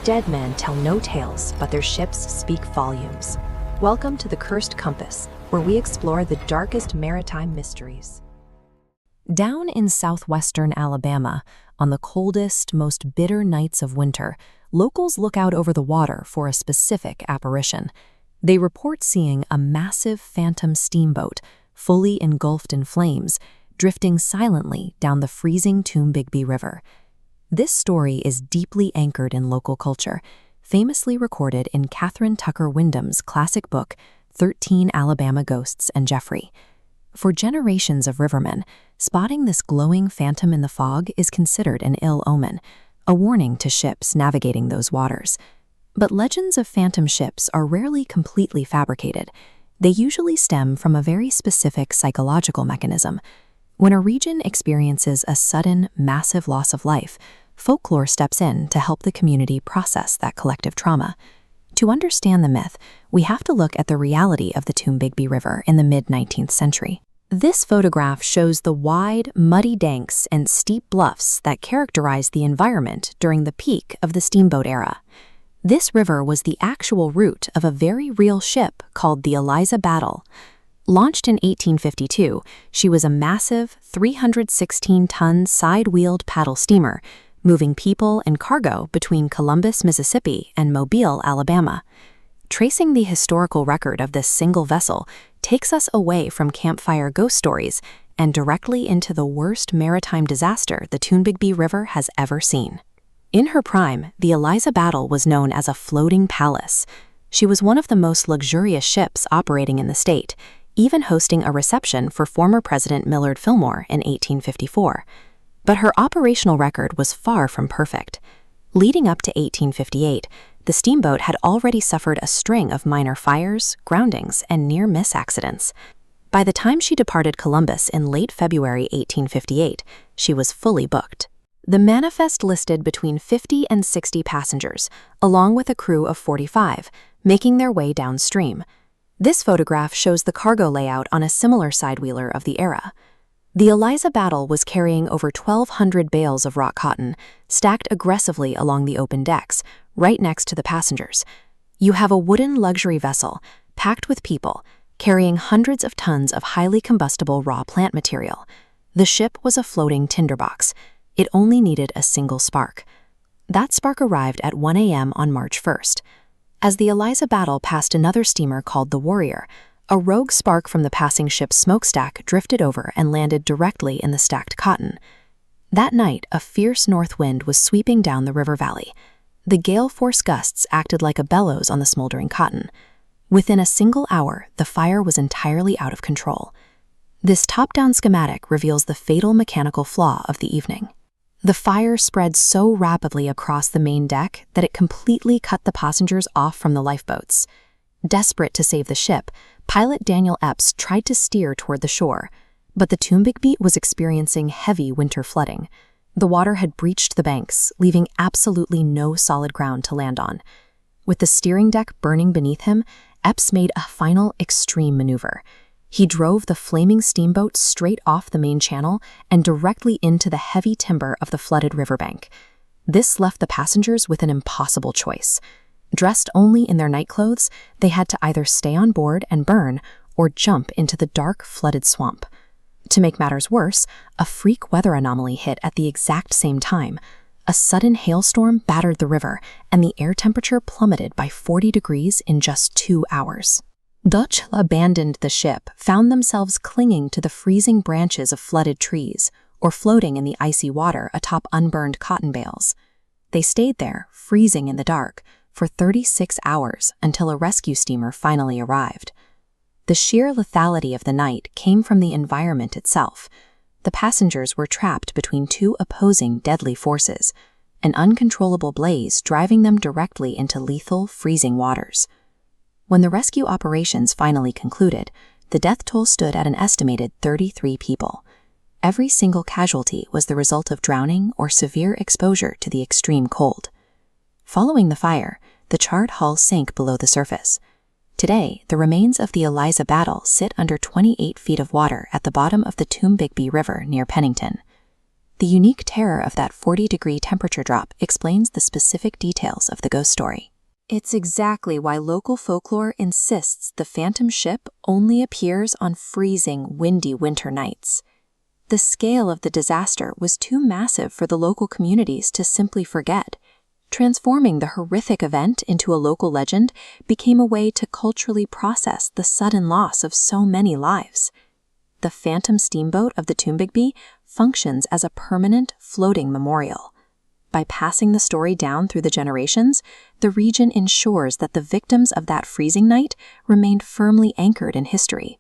Dead men tell no tales, but their ships speak volumes. Welcome to the Cursed Compass, where we explore the darkest maritime mysteries. Down in southwestern Alabama, on the coldest, most bitter nights of winter, locals look out over the water for a specific apparition. They report seeing a massive phantom steamboat, fully engulfed in flames, drifting silently down the freezing Tombigbee River. This story is deeply anchored in local culture, famously recorded in Catherine Tucker Wyndham's classic book, 13 Alabama Ghosts and Jeffrey. For generations of rivermen, spotting this glowing phantom in the fog is considered an ill omen, a warning to ships navigating those waters. But legends of phantom ships are rarely completely fabricated. They usually stem from a very specific psychological mechanism. When a region experiences a sudden, massive loss of life, folklore steps in to help the community process that collective trauma. To understand the myth, we have to look at the reality of the Tombigbee River in the mid-19th century. This photograph shows the wide, muddy banks and steep bluffs that characterized the environment during the peak of the steamboat era. This river was the actual route of a very real ship called the Eliza Battle. Launched in 1852, she was a massive 316-ton side-wheeled paddle steamer, moving people and cargo between Columbus, Mississippi and Mobile, Alabama. Tracing the historical record of this single vessel takes us away from campfire ghost stories and directly into the worst maritime disaster the Tombigbee River has ever seen. In her prime, the Eliza Battle was known as a floating palace. She was one of the most luxurious ships operating in the state, even hosting a reception for former President Millard Fillmore in 1854. But her operational record was far from perfect. Leading up to 1858, the steamboat had already suffered a string of minor fires, groundings, and near-miss accidents. By the time she departed Columbus in late February 1858, she was fully booked. The manifest listed between 50 and 60 passengers, along with a crew of 45, making their way downstream. This photograph shows the cargo layout on a similar sidewheeler of the era. The Eliza Battle was carrying over 1,200 bales of rock cotton, stacked aggressively along the open decks, right next to the passengers. You have a wooden luxury vessel, packed with people, carrying hundreds of tons of highly combustible raw plant material. The ship was a floating tinderbox. It only needed a single spark. That spark arrived at 1 a.m. on March 1st. As the Eliza Battle passed another steamer called the Warrior, a rogue spark from the passing ship's smokestack drifted over and landed directly in the stacked cotton. That night, a fierce north wind was sweeping down the river valley. The gale-force gusts acted like a bellows on the smoldering cotton. Within a single hour, the fire was entirely out of control. This top-down schematic reveals the fatal mechanical flaw of the evening. The fire spread so rapidly across the main deck that it completely cut the passengers off from the lifeboats. Desperate to save the ship, pilot Daniel Epps tried to steer toward the shore, but the Tombigbee was experiencing heavy winter flooding. The water had breached the banks, leaving absolutely no solid ground to land on. With the steering deck burning beneath him, Epps made a final extreme maneuver. He drove the flaming steamboat straight off the main channel and directly into the heavy timber of the flooded riverbank. This left the passengers with an impossible choice. Dressed only in their nightclothes, they had to either stay on board and burn or jump into the dark, flooded swamp. To make matters worse, a freak weather anomaly hit at the exact same time. A sudden hailstorm battered the river, and the air temperature plummeted by 40 degrees in just 2 hours. Dutch abandoned the ship, found themselves clinging to the freezing branches of flooded trees or floating in the icy water atop unburned cotton bales. They stayed there, freezing in the dark, for 36 hours until a rescue steamer finally arrived. The sheer lethality of the night came from the environment itself. The passengers were trapped between two opposing deadly forces, an uncontrollable blaze driving them directly into lethal, freezing waters. When the rescue operations finally concluded, the death toll stood at an estimated 33 people. Every single casualty was the result of drowning or severe exposure to the extreme cold. Following the fire, the charred hull sank below the surface. Today, the remains of the Eliza Battle sit under 28 feet of water at the bottom of the Tombigbee River near Pennington. The unique terror of that 40-degree temperature drop explains the specific details of the ghost story. It's exactly why local folklore insists the phantom ship only appears on freezing, windy winter nights. The scale of the disaster was too massive for the local communities to simply forget. Transforming the horrific event into a local legend became a way to culturally process the sudden loss of so many lives. The phantom steamboat of the Tombigbee functions as a permanent, floating memorial. By passing the story down through the generations, the region ensures that the victims of that freezing night remained firmly anchored in history.